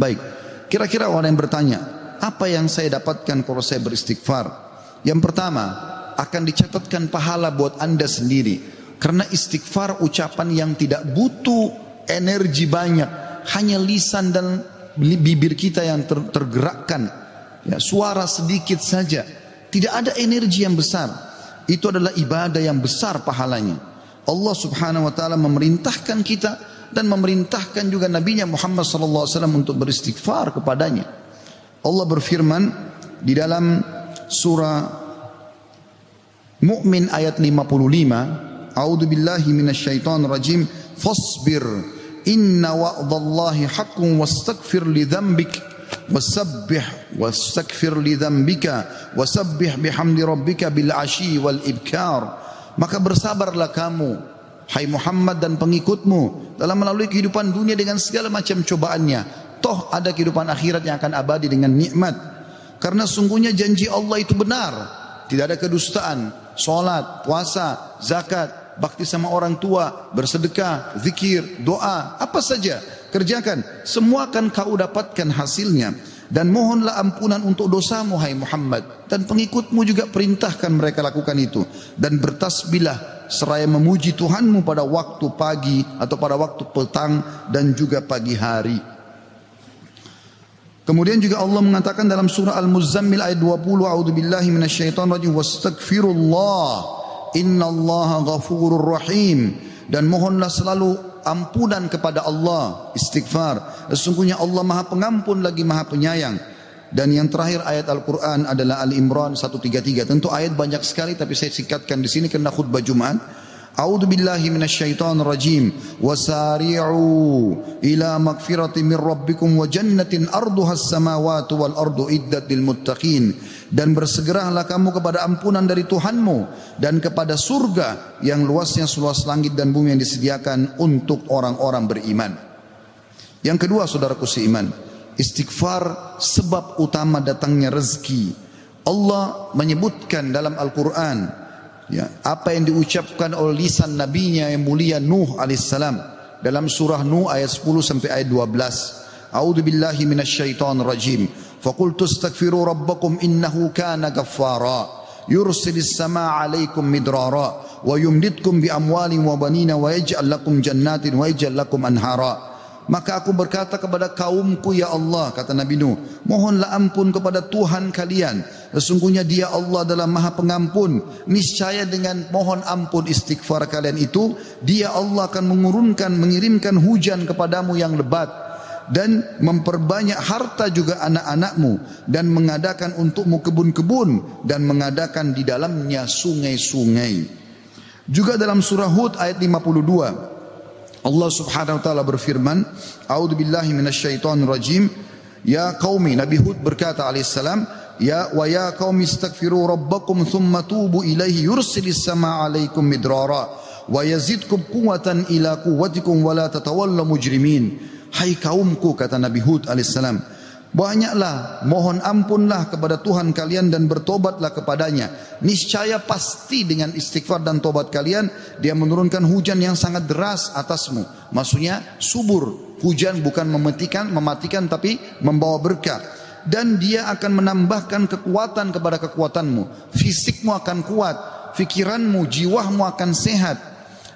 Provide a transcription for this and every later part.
Baik, kira-kira orang yang bertanya, apa yang saya dapatkan kalau saya beristighfar? Yang pertama, akan dicatatkan pahala buat Anda sendiri. Karena istighfar ucapan yang tidak butuh energi banyak, hanya lisan dan bibir kita yang tergerakkan, ya, suara sedikit saja, tidak ada energi yang besar. Itu adalah ibadah yang besar pahalanya. Allah subhanahu wa ta'ala memerintahkan kita dan memerintahkan juga Nabinya Muhammad sallallahu alaihi wasallam untuk beristighfar kepadanya. Allah berfirman di dalam surah Mu'min ayat 55, A'udzu billahi minasyaitonir rajim, fasbir inna wa'dallahi haqqun wastaghfir li dzambik wastaghfir li dzambika wasabbih bihamdi rabbika bil ashi wal ibkar. Maka bersabarlah kamu, hai Muhammad dan pengikutmu, dalam melalui kehidupan dunia dengan segala macam cobaannya. Toh ada kehidupan akhirat yang akan abadi dengan nikmat. Karena sungguhnya janji Allah itu benar. Tidak ada kedustaan. Salat, puasa, zakat, bakti sama orang tua, bersedekah, zikir, doa, apa saja kerjakan, semua akan kau dapatkan hasilnya. Dan mohonlah ampunan untuk dosamu, hai Muhammad, dan pengikutmu juga perintahkan mereka lakukan itu. Dan bertasbihlah seraya memuji Tuhanmu pada waktu pagi atau pada waktu petang dan juga pagi hari. Kemudian juga Allah mengatakan dalam surah Al-Muzammil ayat 20, a'udzubillahi minasyaitonir rajim, wastaghfirullah innallaha ghafurur rahim. Dan mohonlah selalu ampunan kepada Allah, istighfar. Sesungguhnya Allah Maha Pengampun lagi Maha Penyayang. Dan yang terakhir ayat Al-Quran adalah Al-Imran 133. Tentu ayat banyak sekali tapi saya singkatkan di sini karena khutbah Jumat. A'udzu billahi minasyaitonir rajim. Wasari'u ila magfiratin min rabbikum wa jannatin arduha as-samawati wal ardu iddat lil muttaqin. Dan bersegeralah kamu kepada ampunan dari Tuhanmu dan kepada surga yang luasnya seluas langit dan bumi yang disediakan untuk orang-orang beriman. Yang kedua, saudaraku seiman, istighfar sebab utama datangnya rezeki. Allah menyebutkan dalam Al-Quran, ya, apa yang diucapkan oleh lisan nabinya yang mulia Nuh alaihissalam dalam surah Nuh ayat 10 sampai ayat 12. A'udzu billahi minasyaitonir rajim. Faqultu astaghfiru rabbakum innahu kana ghaffara yursilis samaa 'alaikum midrara wa yumditkum bi amwalin wa banina wa yaj'al lakum jannatin wa yaj'al lakum anhara. Maka aku berkata kepada kaumku, ya Allah, kata Nabi Nuh, mohonlah ampun kepada Tuhan kalian. Sesungguhnya Dia Allah adalah Maha Pengampun. Niscaya dengan mohon ampun istighfar kalian itu, Dia Allah akan mengirimkan hujan kepadamu yang lebat dan memperbanyak harta juga anak-anakmu dan mengadakan untukmu kebun-kebun dan mengadakan di dalamnya sungai-sungai. Juga dalam surah Hud ayat 52 Allah subhanahu wa ta'ala berfirman, A'udzu billahi minasyaitonir rajim, ya qaumi, Nabi Hud berkata alaihissalam, ya qaumi astaghfiru rabbakum thumma tubu ilaihi yursilis samaa 'alaikum midrara wa yazidkum quwwatan ila quwwatikum wa la tatawallaw mujrimin. Hai kaumku, kata Nabi Hud alaihissalam, banyaklah mohon ampunlah kepada Tuhan kalian dan bertobatlah kepadanya. Niscaya pasti dengan istighfar dan tobat kalian Dia menurunkan hujan yang sangat deras atasmu. Maksudnya subur. Hujan bukan mematikan tapi membawa berkah. Dan Dia akan menambahkan kekuatan kepada kekuatanmu. Fisikmu akan kuat, fikiranmu, jiwamu akan sehat.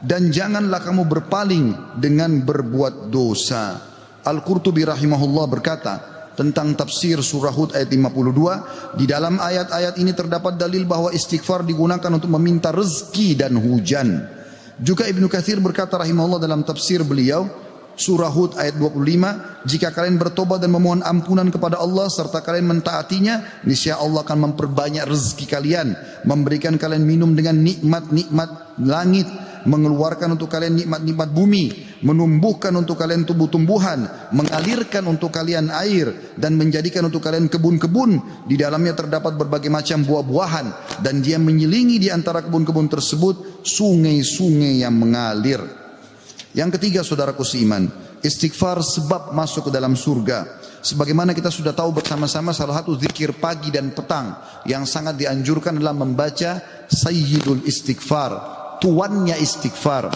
Dan janganlah kamu berpaling dengan berbuat dosa. Al-Qurtubi rahimahullah berkata tentang tafsir surah Hud ayat 52, di dalam ayat-ayat ini terdapat dalil bahwa istighfar digunakan untuk meminta rezeki dan hujan. Juga Ibnu Katsir berkata rahimahullah dalam tafsir beliau surah Hud ayat 25, jika kalian bertobat dan memohon ampunan kepada Allah serta kalian mentaatinya, niscaya Allah akan memperbanyak rezeki kalian, memberikan kalian minum dengan nikmat-nikmat langit, mengeluarkan untuk kalian nikmat-nikmat bumi, menumbuhkan untuk kalian tumbuh-tumbuhan, mengalirkan untuk kalian air, dan menjadikan untuk kalian kebun-kebun. Di dalamnya terdapat berbagai macam buah-buahan, dan Dia menyelingi di antara kebun-kebun tersebut sungai-sungai yang mengalir. Yang ketiga, saudaraku seiman, istighfar sebab masuk ke dalam surga. Sebagaimana kita sudah tahu bersama-sama, salah satu zikir pagi dan petang yang sangat dianjurkan adalah membaca Sayyidul Istighfar, tuannya istighfar,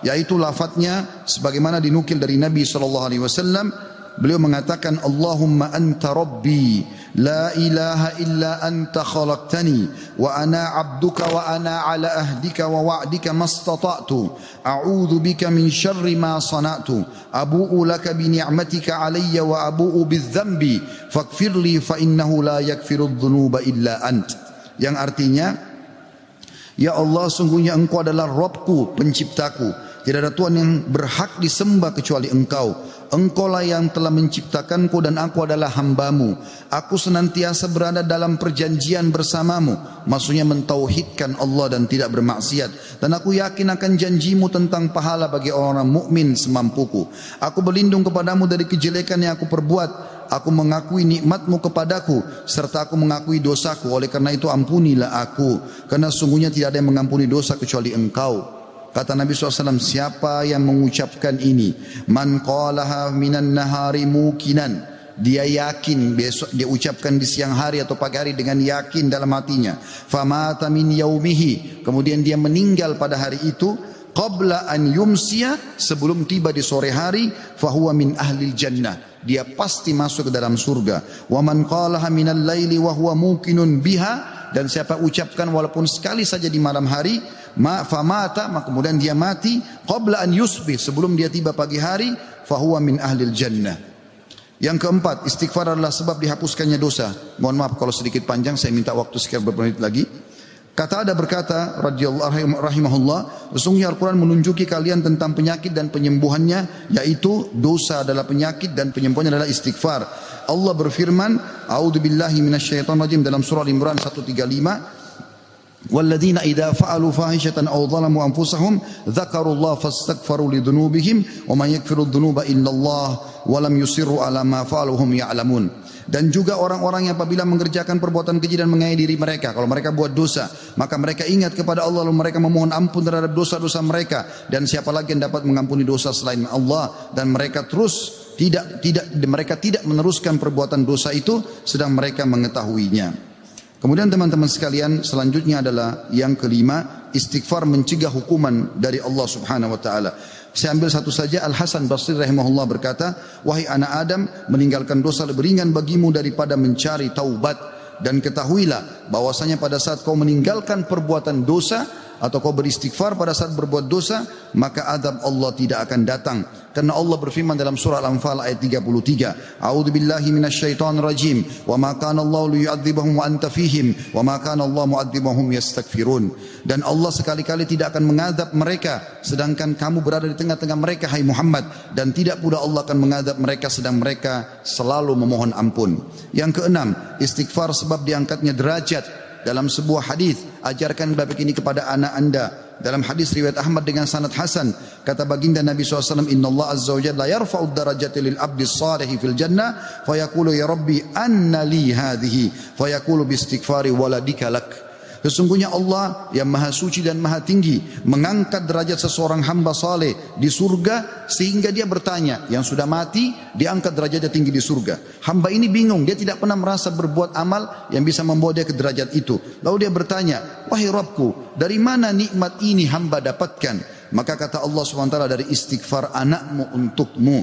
yaitu lafadznya sebagaimana dinukil dari Nabi SAW, beliau mengatakan, Allahumma anta rabbi, la ilaha illa anta khalaqtani, wa ana abduka wa ana ala ahdika wa wa'dika mastata'tu, a'udhu bika min syarri ma sana'tu, abu'u laka bi ni'matika alayya wa abu'u bidzambi, faghfirli fa innahu la yaghfiru dhunuba illa ant. Yang artinya, ya Allah, sungguhnya Engkau adalah Rabbku, penciptaku. Tidak ada Tuhan yang berhak disembah kecuali Engkau. Engkaulah yang telah menciptakanku dan aku adalah hambamu. Aku senantiasa berada dalam perjanjian bersamamu. Maksudnya mentauhidkan Allah dan tidak bermaksiat. Dan aku yakin akan janjimu tentang pahala bagi orang mukmin semampuku. Aku berlindung kepadamu dari kejelekan yang aku perbuat. Aku mengakui nikmatmu kepadaku, serta aku mengakui dosaku. Oleh karena itu ampunilah aku, karena sungguhnya tidak ada yang mengampuni dosa kecuali Engkau. Kata Nabi SAW, siapa yang mengucapkan ini, man qalaha minan nahari mukinan, dia yakin, besok dia ucapkan di siang hari atau pagi hari dengan yakin dalam hatinya, famata min yaumihi, kemudian dia meninggal pada hari itu, qabla an yumsiya, sebelum tiba di sore hari, fahuwa min ahlil jannah, dia pasti masuk ke dalam surga. Wa man qalaha minal laili wa huwa muqinun biha, dan siapa ucapkan walaupun sekali saja di malam hari, famata, maka kemudian dia mati, qabla an yusbih, sebelum dia tiba pagi hari, fahuwa min ahlil jannah. Yang keempat, istighfar adalah sebab dihapuskannya dosa. Mohon maaf kalau sedikit panjang, saya minta waktu sekitar beberapa menit lagi. Kata ada berkata radhiyallahu rahimahullah, sesungguhnya Al-Quran menunjuki kalian tentang penyakit dan penyembuhannya, yaitu dosa adalah penyakit dan penyembuhannya adalah istighfar. Allah berfirman, a'udzubillahi minasyaitonir rajim, dalam surah Al-Imran 135, والذين إذا فعلوا فاحشة أو ظلموا أنفسهم ذكروا الله فاستغفروا لذنوبهم ومن يغفر الذنوب إلا الله ولم يصروا على ما فعلوا وهم يعلمون. Dan juga orang-orang yang apabila mengerjakan perbuatan keji dan menganiaya diri mereka, kalau mereka buat dosa, maka mereka ingat kepada Allah lalu mereka memohon ampun terhadap dosa-dosa mereka, dan siapa lagi yang dapat mengampuni dosa selain Allah, dan mereka terus mereka tidak meneruskan perbuatan dosa itu sedang mereka mengetahuinya. Kemudian teman-teman sekalian, selanjutnya adalah yang kelima, istighfar mencegah hukuman dari Allah Subhanahu wa taala. Saya ambil satu saja. Al Hasan Basri rahimahullah berkata, wahai anak Adam, meninggalkan dosa lebih ringan bagimu daripada mencari taubat, dan ketahuilah bahwasanya pada saat kau meninggalkan perbuatan dosa atau kau beristighfar pada saat berbuat dosa, maka azab Allah tidak akan datang. Karena Allah berfirman dalam surah Al-Anfal ayat 33, a'udzubillahi minasyaitonir rajim, wa ma kana Allahu liyu'adzibahum wa anta fihim, wa ma kana Allah mu'adzibahum yastaghfirun. Dan Allah sekali-kali tidak akan mengadab mereka sedangkan kamu berada di tengah-tengah mereka, hai Muhammad, dan tidak pula Allah akan mengadab mereka sedang mereka selalu memohon ampun. Yang keenam, istighfar sebab diangkatnya derajat. Dalam sebuah hadis, ajarkan babak ini kepada anak anda. Dalam hadis riwayat Ahmad dengan sanad hasan, kata baginda Nabi SAW, Inna Allah Azza wa Jalla yarfa'ud darajati lil abdi salihi fil jannah, fayaqulu ya Rabbi anna li hadhihi, fayaqulu bistighfari waladika lak. Sesungguhnya Allah yang maha suci dan maha tinggi mengangkat derajat seseorang hamba saleh di surga, sehingga dia bertanya, yang sudah mati diangkat derajatnya tinggi di surga. Hamba ini bingung, dia tidak pernah merasa berbuat amal yang bisa membawa dia ke derajat itu. Lalu dia bertanya, wahai Rabbku, dari mana nikmat ini hamba dapatkan? Maka kata Allah SWT, dari istighfar anakmu untukmu.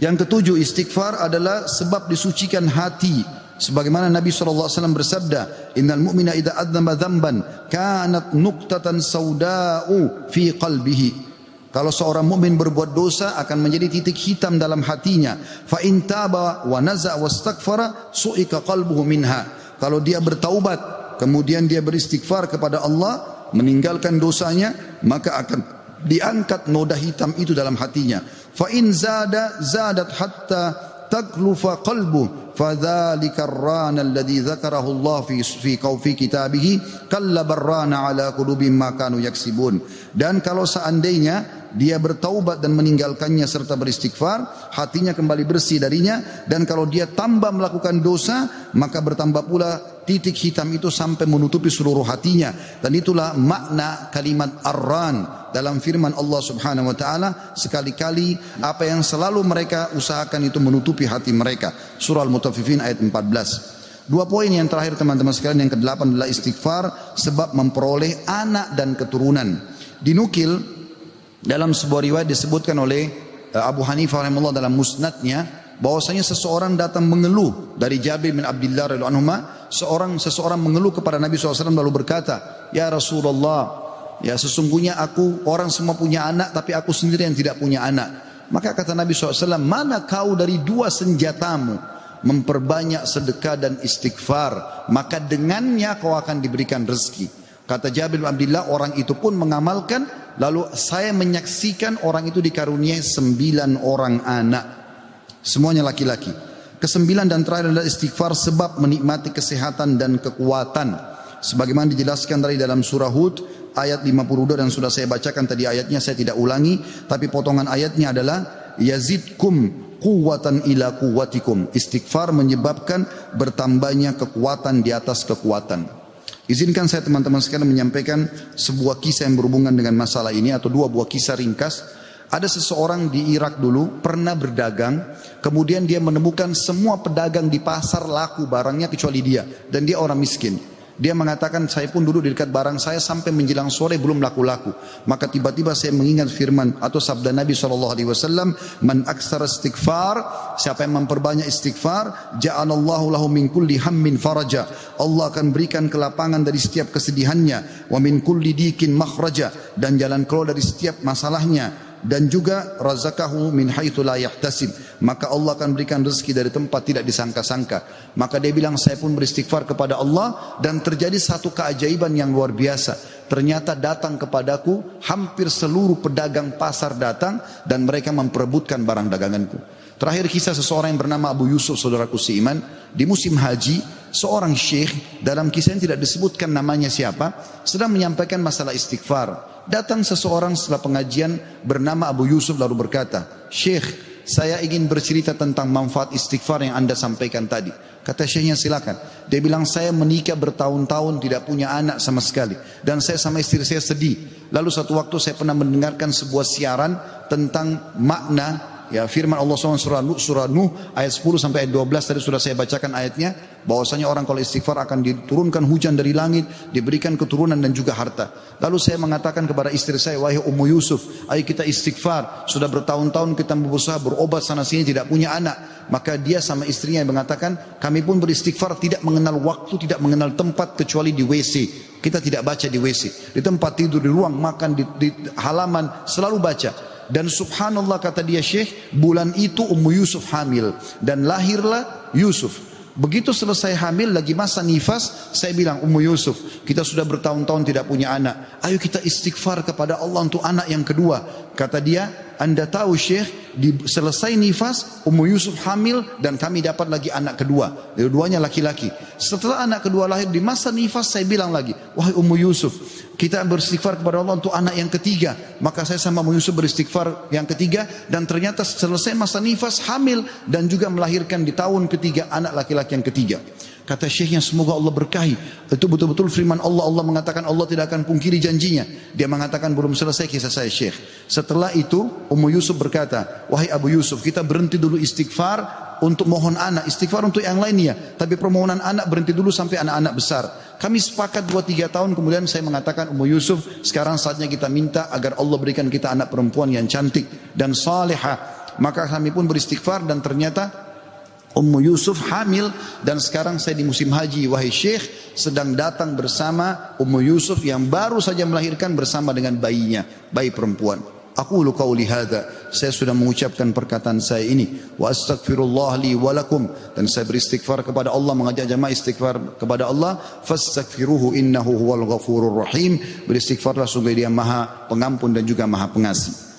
Yang ketujuh, istighfar adalah sebab disucikan hati. Sebagaimana Nabi SAW bersabda, Innal mu'mina idha adzamba dzamban kanat nuqtatan sauda'u fi qalbihi. Kalau seorang mukmin berbuat dosa akan menjadi titik hitam dalam hatinya. Fa in taba wa naza' wastaghfara su'ika qalbuhu minha. Kalau dia bertaubat kemudian dia beristighfar kepada Allah, meninggalkan dosanya, maka akan diangkat noda hitam itu dalam hatinya. Fa in zadat hatta taglufa qalbuhu fadzalika ar-rana alladhi dzakarahu Allah fi kitabihi kalla barrana ala qulubihim ma kanu yaksibun. Dan kalau seandainya dia bertaubat dan meninggalkannya serta beristighfar, hatinya kembali bersih darinya, dan kalau dia tambah melakukan dosa, maka bertambah pula titik hitam itu sampai menutupi seluruh hatinya. Dan itulah makna kalimat ar-ran dalam firman Allah Subhanahu wa taala, sekali-kali apa yang selalu mereka usahakan itu menutupi hati mereka. Surah Al-Mutaffifin ayat 14. Dua poin yang terakhir teman-teman sekalian, yang kedelapan adalah istighfar sebab memperoleh anak dan keturunan. Dinukil dalam sebuah riwayat disebutkan oleh Abu Hanifah rahimahullah dalam musnadnya, bahwasanya seseorang datang mengeluh dari Jabir bin Abdullah radhiyallahu anhu, seseorang mengeluh kepada Nabi SAW lalu berkata, ya Rasulullah, ya sesungguhnya orang semua punya anak tapi aku sendiri yang tidak punya anak. Maka kata Nabi SAW, mana kau dari dua senjatamu, memperbanyak sedekah dan istighfar, maka dengannya kau akan diberikan rezeki. Kata Jabir bin Abdullah, orang itu pun mengamalkan, lalu saya menyaksikan orang itu dikaruniai 9 orang anak, semuanya laki-laki. Kesembilan dan terakhir adalah istighfar sebab menikmati kesehatan dan kekuatan, sebagaimana dijelaskan dari dalam surah Hud ayat 52, dan sudah saya bacakan tadi ayatnya, saya tidak ulangi, tapi potongan ayatnya adalah yazidkum quwwatan ila quwwatikum. Istighfar menyebabkan bertambahnya kekuatan di atas kekuatan. Izinkan saya teman-teman sekalian menyampaikan sebuah kisah yang berhubungan dengan masalah ini, atau dua buah kisah ringkas. Ada seseorang di Irak dulu pernah berdagang, kemudian dia menemukan semua pedagang di pasar laku barangnya kecuali dia, dan dia orang miskin. Dia mengatakan, saya pun duduk di dekat barang saya sampai menjelang sore belum laku-laku. Maka tiba-tiba saya mengingat firman atau sabda Nabi SAW, man aksara istighfar, siapa yang memperbanyak istighfar, ja'alallahu lahu min kulli hammin faraja, Allah akan berikan kelapangan dari setiap kesedihannya, wa min kulli dikin makhraja, dan jalan keluar dari setiap masalahnya, dan juga razaqahu min haitsu la yahtasib, maka Allah akan berikan rezeki dari tempat tidak disangka-sangka. Maka dia bilang, saya pun beristighfar kepada Allah, dan terjadi satu keajaiban yang luar biasa. Ternyata datang kepadaku hampir seluruh pedagang pasar datang, dan mereka memperebutkan barang daganganku. Terakhir kisah seseorang yang bernama Abu Yusuf, saudaraku seiman, di musim haji, seorang syekh, dalam kisah yang tidak disebutkan namanya siapa, sedang menyampaikan masalah istighfar. Datang seseorang setelah pengajian bernama Abu Yusuf lalu berkata, Syekh, saya ingin bercerita tentang manfaat istighfar yang Anda sampaikan tadi. Kata syekhnya, silakan. Dia bilang, saya menikah bertahun-tahun tidak punya anak sama sekali, dan saya sama istri saya sedih. Lalu satu waktu saya pernah mendengarkan sebuah siaran tentang makna, ya, firman Allah SWT surah Nuh ayat 10 sampai ayat 12, tadi sudah saya bacakan ayatnya, bahwasanya orang kalau istighfar akan diturunkan hujan dari langit, diberikan keturunan dan juga harta. Lalu saya mengatakan kepada istri saya, wahai Ummu Yusuf, ayo kita istighfar, sudah bertahun-tahun kita berusaha berobat sana sini tidak punya anak. Maka dia sama istrinya mengatakan, kami pun beristighfar tidak mengenal waktu, tidak mengenal tempat kecuali di WC. Kita tidak baca di WC, di tempat tidur, di ruang makan, di halaman, selalu baca. Dan subhanallah, kata dia, Syekh, bulan itu Ummu Yusuf hamil dan lahirlah Yusuf. Begitu selesai hamil, lagi masa nifas, saya bilang, Ummu Yusuf, kita sudah bertahun-tahun tidak punya anak, ayo kita istighfar kepada Allah untuk anak yang kedua. Kata dia, Anda tahu Syekh, selesai nifas Ummu Yusuf hamil dan kami dapat lagi anak kedua, dua-duanya laki-laki. Setelah anak kedua lahir, di masa nifas saya bilang lagi, wahai Ummu Yusuf, kita beristighfar kepada Allah untuk anak yang ketiga. Maka saya sama Ummu Yusuf beristighfar yang ketiga, dan ternyata selesai masa nifas hamil dan juga melahirkan di tahun ketiga anak laki-laki yang ketiga. Kata syekhnya, semoga Allah berkahi. Itu betul-betul firman Allah. Allah mengatakan Allah tidak akan pungkiri janjinya. Dia mengatakan, belum selesai kisah saya Syekh. Setelah itu Ummu Yusuf berkata, wahai Abu Yusuf, kita berhenti dulu istighfar untuk mohon anak, istighfar untuk yang lainnya, tapi permohonan anak berhenti dulu sampai anak-anak besar. Kami sepakat 2-3 tahun, kemudian saya mengatakan, Ummu Yusuf, sekarang saatnya kita minta agar Allah berikan kita anak perempuan yang cantik dan salihah. Maka kami pun beristighfar, dan ternyata Ummu Yusuf hamil, dan sekarang saya di musim haji, wahai Syekh, sedang datang bersama Ummu Yusuf yang baru saja melahirkan bersama dengan bayinya, bayi perempuan. Aqulu qauli hadza, saya sudah mengucapkan perkataan saya ini, wa astaghfirullah li wa lakum, dan saya beristighfar kepada Allah, mengajak jamaah istighfar kepada Allah, fastaghfiruhu innahu huwal ghafurur rahim, beristighfarlah sungguh Dia Maha Pengampun dan juga Maha Pengasih.